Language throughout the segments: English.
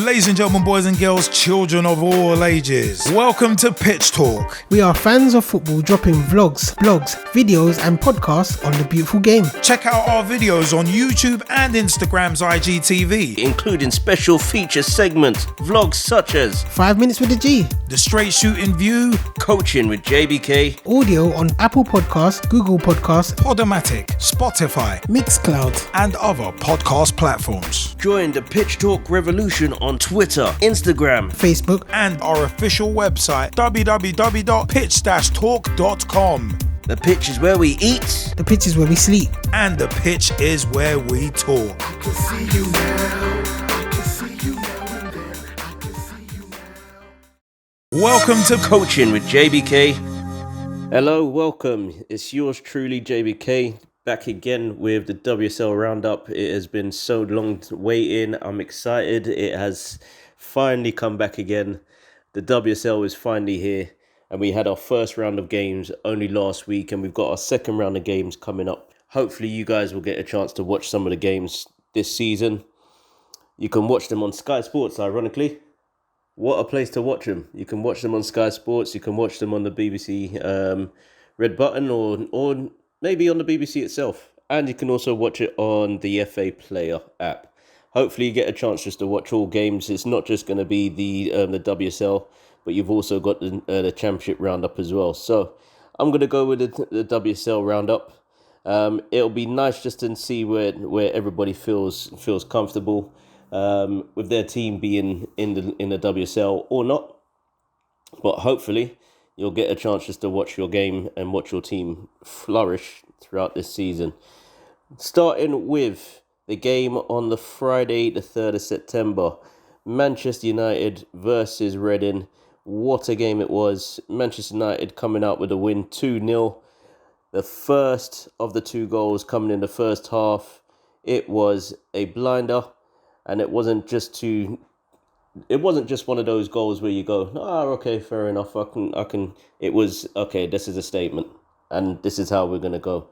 Ladies and gentlemen, boys and girls, children of all ages, welcome to Pitch Talk. We are fans of football dropping vlogs, blogs, videos and podcasts on the beautiful game. Check out our videos on YouTube and Instagram's IGTV, including special feature segments, vlogs such as 5 Minutes with the G, The Straight Shooting View, Coaching with JBK, audio on Apple Podcasts, Google Podcasts, Podomatic, Spotify, Mixcloud and other podcast platforms. Join the Pitch Talk revolution on Twitter, Instagram, Facebook and our official website www.pitch-talk.com. The pitch is where we eat, the pitch is where we sleep, and the pitch is where we talk. I can see you now. I can see you now and then. I can see you now. Welcome to Coaching with JBK. Hello, welcome. It's yours truly, JBK, back again with the WSL roundup. It has been so long waiting. I'm excited. It has finally come back again. The WSL is finally here, and we had our first round of games only last week, and we've got our second round of games coming up. Hopefully you guys will get a chance to watch some of the games this season. You can watch them on Sky Sports, ironically. What a place to watch them. You can watch them on Sky Sports, you can watch them on the BBC Red Button, or maybe on the BBC itself. And you can also watch it on the FA Player app. Hopefully you get a chance just to watch all games. It's not just going to be the WSL, but you've also got the Championship roundup as well. So I'm going to go with the WSL roundup. It'll be nice just to see where everybody feels comfortable with their team being in the WSL or not. But hopefully you'll get a chance just to watch your game and watch your team flourish throughout this season. Starting with the game on the Friday, the 3rd of September. Manchester United versus Reading. What a game it was. Manchester United coming out with a win, 2-0. The first of the 2 goals coming in the first half. It was a blinder, and it wasn't just one of those goals where you go, okay, fair enough. I can. It was, okay, this is a statement, and this is how we're going to go.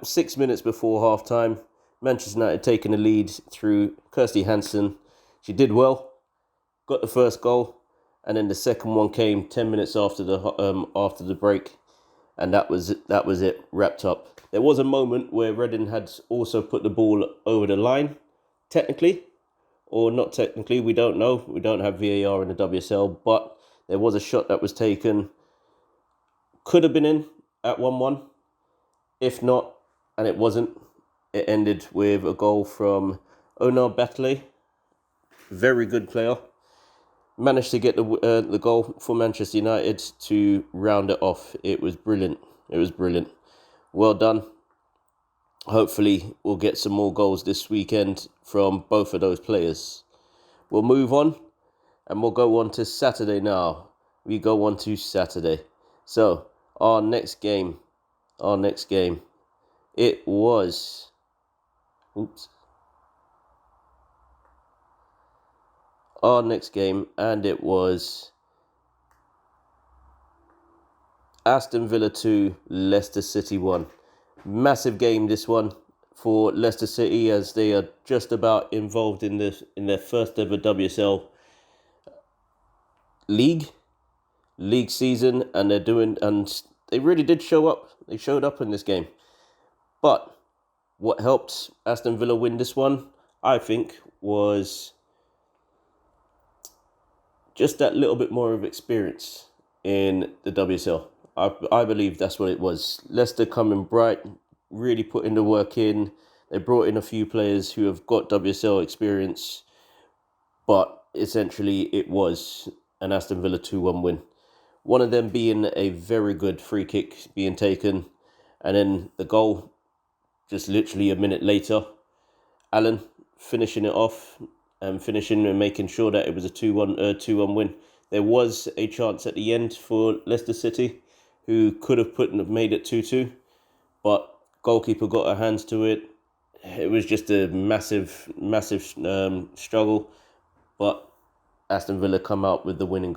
6 minutes before half time, Manchester United taking the lead through Kirsty Hansen. She did well, got the first goal, and then the second one came 10 minutes after the break, and that was it, wrapped up. There was a moment where Reading had also put the ball over the line, technically, or not technically, we don't know. We don't have VAR in the WSL, but there was a shot that was taken, could have been in at 1-1. If not, and it wasn't, it ended with a goal from Ona Batley. Very good player. Managed to get the goal for Manchester United to round it off. It was brilliant. Well done. Hopefully we'll get some more goals this weekend from both of those players. We'll move on and we'll go on to Saturday now. So our next game. It was... Our next game, and it was Aston Villa 2, Leicester City 1. Massive game, this one, for Leicester City, as they are just about involved in their first ever WSL league season, and they really did show up. They showed up in this game. But what helped Aston Villa win this one, I think, was just that little bit more of experience in the WSL. I believe that's what it was. Leicester coming bright, really putting the work in. They brought in a few players who have got WSL experience, but essentially it was an Aston Villa 2-1 win. One of them being a very good free kick being taken, and then the goal just literally a minute later. Alan finishing it off and making sure that it was a 2-1 win. There was a chance at the end for Leicester City, who could have made it 2-2, but goalkeeper got her hands to it. It was just a massive struggle, but Aston Villa come out with the win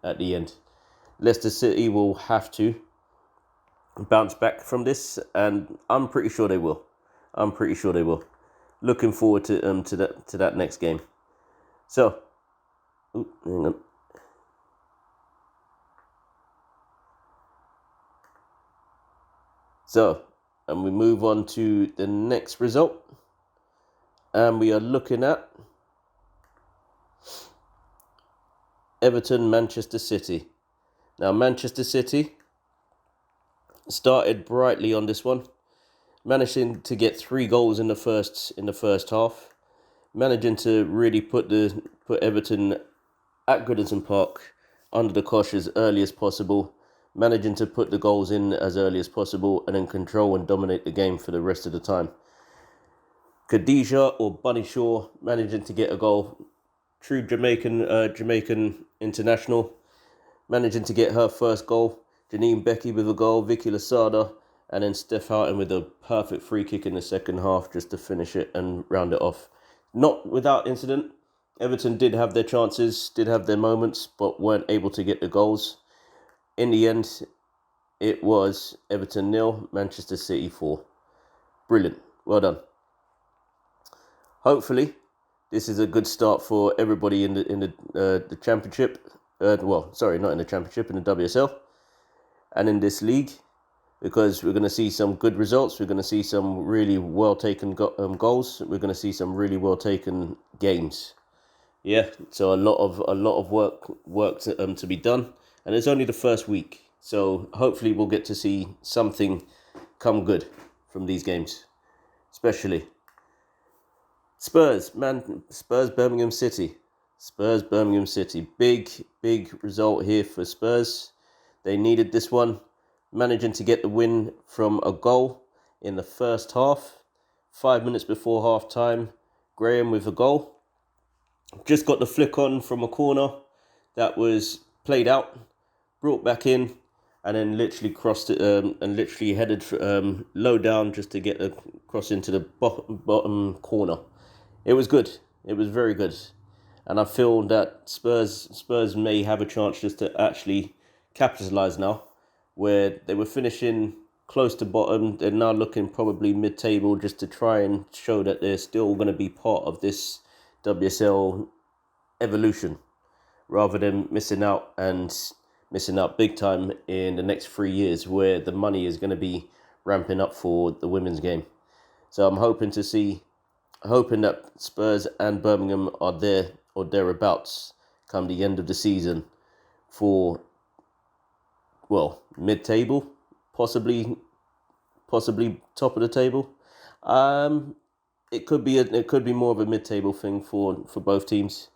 at the end. Leicester City will have to bounce back from this, and I'm pretty sure they will. Looking forward to that next game. So, hang on. So, and we move on to the next result. And we are looking at Everton, Manchester City. Now, Manchester City started brightly on this one, managing to get 3 goals in the first half, managing to really put Everton at Goodison Park under the cosh as early as possible, managing to put the goals in as early as possible, and then control and dominate the game for the rest of the time. Khadija or Bunny Shaw managing to get a goal, true Jamaican international, managing to get her first goal. Janine Becky with a goal, Vicky Lasada, and then Steph Houghton with a perfect free kick in the second half just to finish it and round it off. Not without incident. Everton did have their chances, did have their moments, but weren't able to get the goals. In the end, it was Everton 0, Manchester City 4. Brilliant. Well done. Hopefully, this is a good start for everybody in the championship. Not in the championship, in the WSL. And in this league, because we're going to see some good results. We're going to see some really well taken goals. We're going to see some really well taken games. Yeah, so a lot of work to be done, and it's only the first week. So hopefully we'll get to see something come good from these games, especially Spurs, Birmingham City. Big result here for Spurs. They needed this one, managing to get the win from a goal in the first half. 5 minutes before half time, Graham with a goal. Just got the flick on from a corner that was played out, brought back in, and then literally crossed it and literally headed low down just to get across into the bottom corner. It was good. It was very good. And I feel that Spurs may have a chance just to actually capitalise now, where they were finishing close to bottom. They're now looking probably mid-table just to try and show that they're still going to be part of this WSL evolution, rather than missing out big time in the next 3 years, where the money is going to be ramping up for the women's game. So I'm hoping that Spurs and Birmingham are there or thereabouts come the end of the season for, well, mid-table, possibly top of the table. It could be more of a mid-table thing for both teams,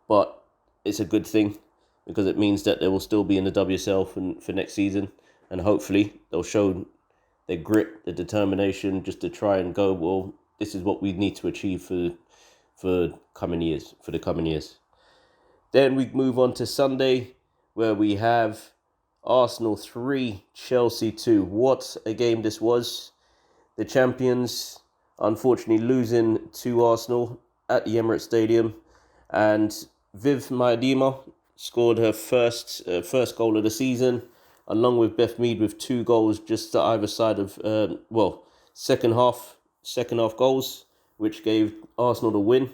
but it's a good thing because it means that they will still be in the WSL for next season, and hopefully they'll show their grit, their determination, just to try and go, well, this is what we need to achieve for the coming years. Then we move on to Sunday, where we have Arsenal 3, Chelsea 2. What a game this was. The champions unfortunately losing to Arsenal at the Emirates Stadium, and Viv Maidema scored her first goal of the season, along with Beth Mead with 2 goals just to either side of second half goals, which gave Arsenal the win.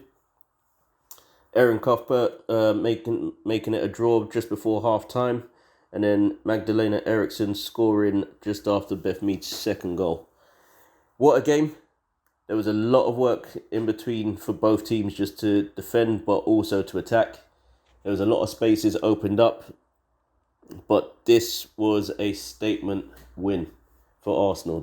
Erin Cuthbert making it a draw just before half time, and then Magdalena Eriksson scoring just after Beth Mead's second goal. What a game. There was a lot of work in between for both teams just to defend, but also to attack. There was a lot of spaces opened up, but this was a statement win for Arsenal.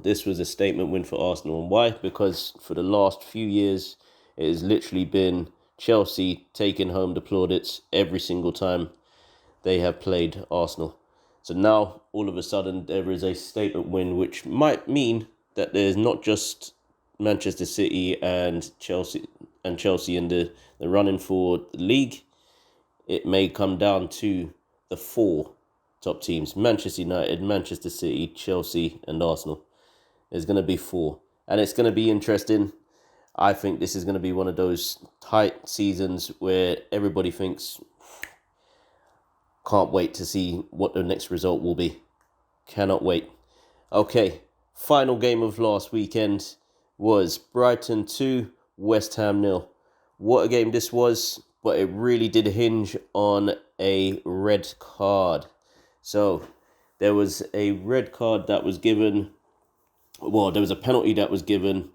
And why? Because for the last few years, it has literally been Chelsea taking home the plaudits every single time they have played Arsenal. So now, all of a sudden, there is a statement win, which might mean that there's not just Manchester City and Chelsea in the running for the league. It may come down to the 4 top teams: Manchester United, Manchester City, Chelsea, and Arsenal. There's going to be 4. And it's going to be interesting. I think this is going to be one of those tight seasons where everybody thinks, can't wait to see what the next result will be. Cannot wait. Okay, final game of last weekend was Brighton 2, West Ham 0. What a game this was. but it really did hinge on a red card. So there was a red card that was given, well, there was a penalty that was given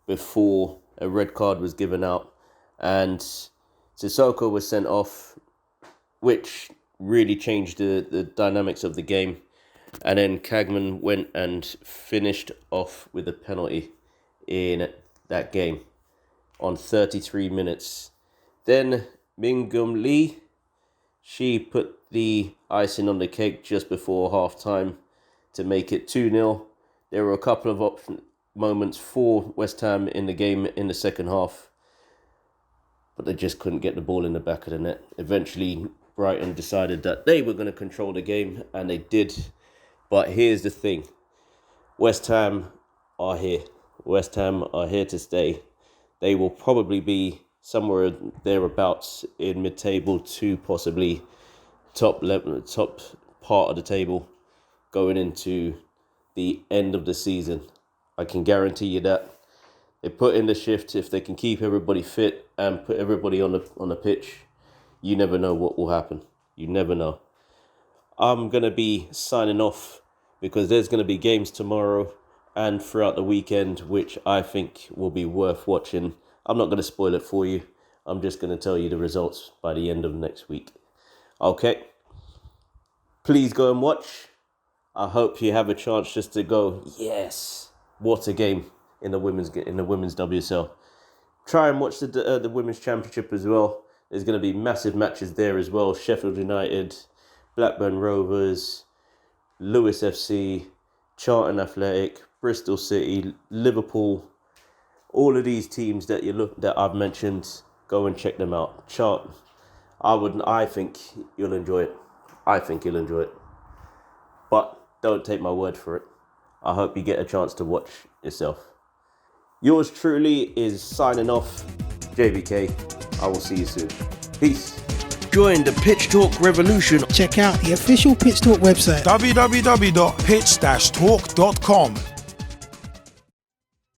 before a red card was given out, and Sissoko was sent off, which really changed the dynamics of the game. And then Kagman went and finished off with a penalty in that game on 33 minutes. Then Mingum Lee, she put the icing on the cake just before half-time to make it 2-0. There were a couple of moments for West Ham in the game in the second half, but they just couldn't get the ball in the back of the net. Eventually, Brighton decided that they were going to control the game, and they did. But here's the thing. West Ham are here. West Ham are here to stay. They will probably be somewhere thereabouts in mid-table to possibly top part of the table going into the end of the season. I can guarantee you that. They put in the shift. If they can keep everybody fit and put everybody on the pitch, you never know what will happen. You never know. I'm going to be signing off because there's going to be games tomorrow and throughout the weekend, which I think will be worth watching. I'm not going to spoil it for you. I'm just going to tell you the results by the end of next week. Okay? Please go and watch. I hope you have a chance just to go, yes, what a game in the women's WSL. Try and watch the Women's Championship as well. There's going to be massive matches there as well. Sheffield United, Blackburn Rovers, Lewis FC, Charlton Athletic, Bristol City, Liverpool. All of these teams that I've mentioned, go and check them out. Charlton. I think you'll enjoy it. But don't take my word for it. I hope you get a chance to watch yourself. Yours truly is signing off, JBK. I will see you soon. Peace. Join the Pitch Talk revolution. Check out the official Pitch Talk website. www.pitch-talk.com